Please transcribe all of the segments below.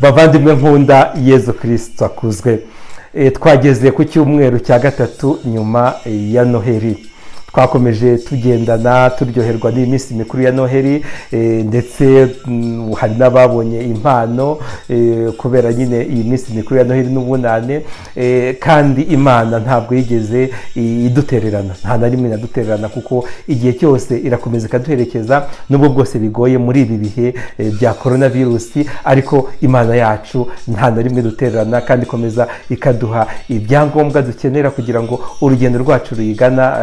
bavandimwe nkunda Yezu Kristo akuzwe. Twageze ku cyumweru cya gatatu nyuma ya Noheli. Twakomeje tugendana turyoherwa n'iminsi mikuru ya Noheli, ndetse hari n'ababonye impano kubera nyine iyi minsi mikuru ya Noheli n'ubunane, kandi Imana ntabwo yigeze idutererana, nta na rimwe inadutererana, kuko igihe cyose irakomeza ikaduherekeza nubwo bwose bigoye muri ibi bihe bya coronavirus, ariko Imana yacu nta na rimwe idutererana kandi ikomeza ikaduha ibyangombwa dukenera kugira ngo urugendo rwacu ruyigana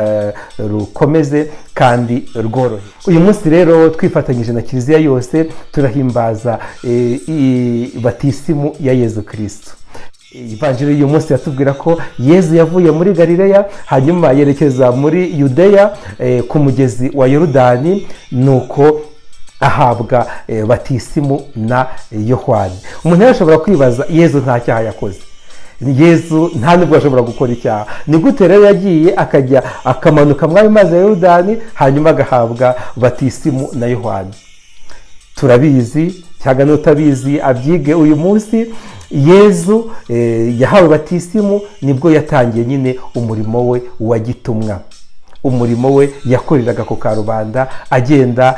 rukomeze kandi rworohe. Uyu munsi rero twifatanyije na Kiliziya yose turahimbaza batisimu ya Yezu Kristo. Ivanjiri uyu munsi yatubwira ko Yezu yavuye muri Galileya hanyuma yerekeza muri Yudeya ku mugezi wa Yorodani, nuko ahabwa batisimu na Yohani. Umuntu yashobora kwibaza, Yezu nta cyaha yakoze, Yezu nta nubwo ashobora gukora icyaha, ni gute rero yagiye akajya akamanuka mw'ayo mazi ya Yorodani hanyuma agahabwa batisimu na Yohani? Turabizi cyangwa n'utabizi abyige uyu munsi. Yezu yahawe batisimu nibwo yatangiye nyine umurimo we wa gitumwa, umurimo we yakoreraga ku karubanda, agenda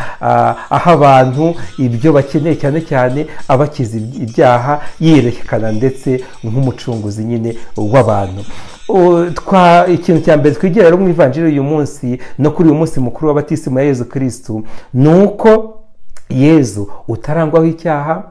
aha abantu ibyo bakeneye, cyane cyane abakiza ibyaha, yerekana ndetse nk'umucunguzi nyine w'abantu. Ikintu cya mbere twigira rero mu ivanjiri uyu munsi no kuri uyu munsi mukuru w'abatisimu ya Yezu Kristo, ni uko Yezu utarangwaho icyaha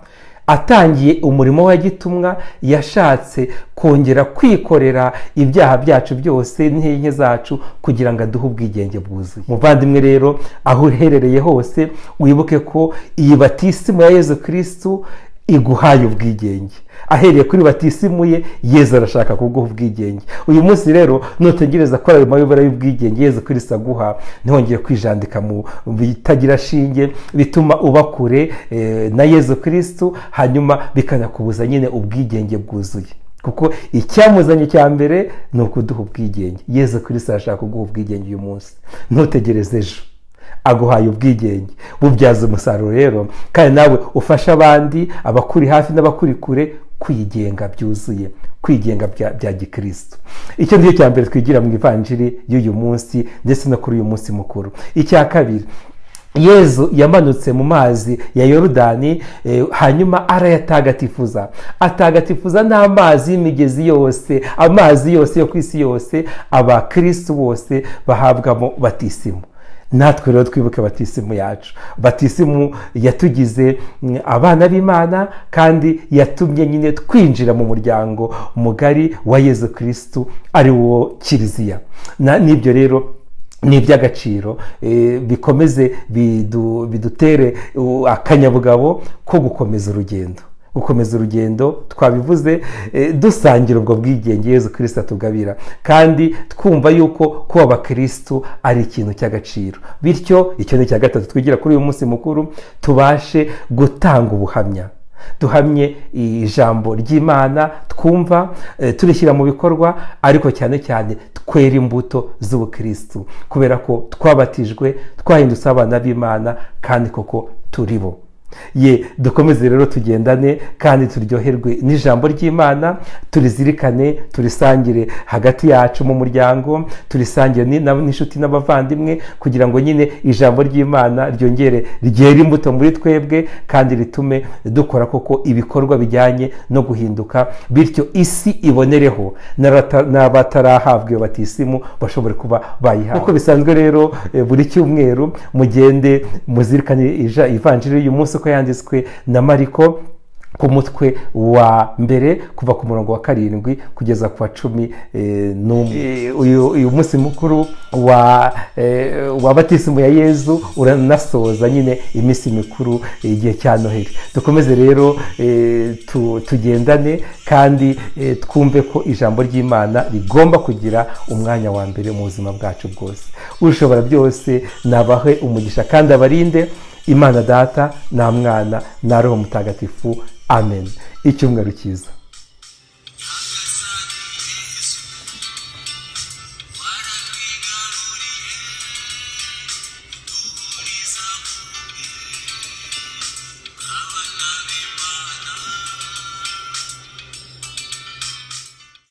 atangiye umurimo wa gitumwa yashatse kongera kwikorera ibyaha byacu byose n'intege zacu kugira ngo aduhe ubwigenge bwuzuye. Muvandimwe rero, aho uherereye hose wibuke ko iyi batisimu ya Yezu Kristo iguhaye ubwigenge. Ahereye kuri batisimu ye, Yezu arashaka kuguha ubwigenge. Uyu munsi rero nutegereza ko ayo mayobera y'ubwigenge Yezu Kristo aguha, ntihongere kwijandika mu bitagira shinge bituma uba kure na Yezu Kristo, hanyuma bikanakubuza nyine ubwigenge bwuzuye, kuko icyamuzanye cya mbere ni ukuduha ubwigenge. Yezu Kristo arashaka kuguha ubwigenge uyu munsi, ntutegereze ejo, aguhaye ubwigenge. Bubyaza umusaruro rero, kandi nawe ufasha abandi, abakuri hafi n'abakuri kure, kwigenga byuzuye, kwigenga bya gikristo. Icyo nicyo cya mbere twigira mu ivanjiri y'uyu munsi ndetse no kuri uyu munsi mukuru. Icya kabiri, Yezu yamanutse mu mazi ya Yorodani, hanyuma arayatagatifuza. Atagatifuza n'amazi y'imigezi yose, amazi yose yo ku isi yose, abakristo bose bahabwamo batisimu. Natwe rero twibuke batisimu yacu. Batisimu yatugize abana b'Imana kandi yatumye nyine twinjira mu muryango mugari wa Yezu Kristo, ari wo Kiliziya. N'ibyo rero ni iby'agaciro, bikomeze bidutere akanyabugabo ko gukomeza urugendo. Gukomeza urugendo, twabivuze, dusangira ubwo bwigenge Yezu Kristo atugabira, kandi twumva yuko kuba abakristo ari ikintu cy'agaciro. Bityo icyo ni icya gatatu twigira kuri uyu munsi mukuru, tubashe gutanga ubuhamya, duhamye ijambo ry'Imana twumva, turishyira mu bikorwa, ariko cyane cyane twera imbuto z'ubukristo, kubera ko twabatijwe, twahindutse abana b'Imana kandi koko turi bo. Dukomeze rero tugendane kandi turyoherwe n'ijambo ry'Imana, turizirikane, turisangire hagati yacu mu muryango, turisangire n'inshuti n'abavandimwe, kugira ngo nyine ijambo ry'Imana ryongere ryere imbuto muri twebwe kandi ritume dukora koko ibikorwa bijyanye no guhinduka, bityo isi ibonereho n'abatarahabwa iyo batisimu bashobore kuba bayihawe. Uko bisanzwe rero, buri cyumweru mugende muzirikane ivanjiri y'uyu munsi uko yanditswe na Mariko, ku mutwe wa mbere kuva ku murongo wa 7 kugeza ku wa 11. Uyu munsi mukuru wa batisimu ya Yezu uranasoza nyine iminsi mikuru igihe cya Noheli. Dukomeze rero tugendane kandi twumve ko ijambo ry'Imana rigomba kugira umwanya wa mbere mu buzima bwacu bwose. Ushobora byose nabahe umugisha kandi abarinde, Imana Data na Mwana na Roho Mutagatifu. Amen. Icyumweru cyiza.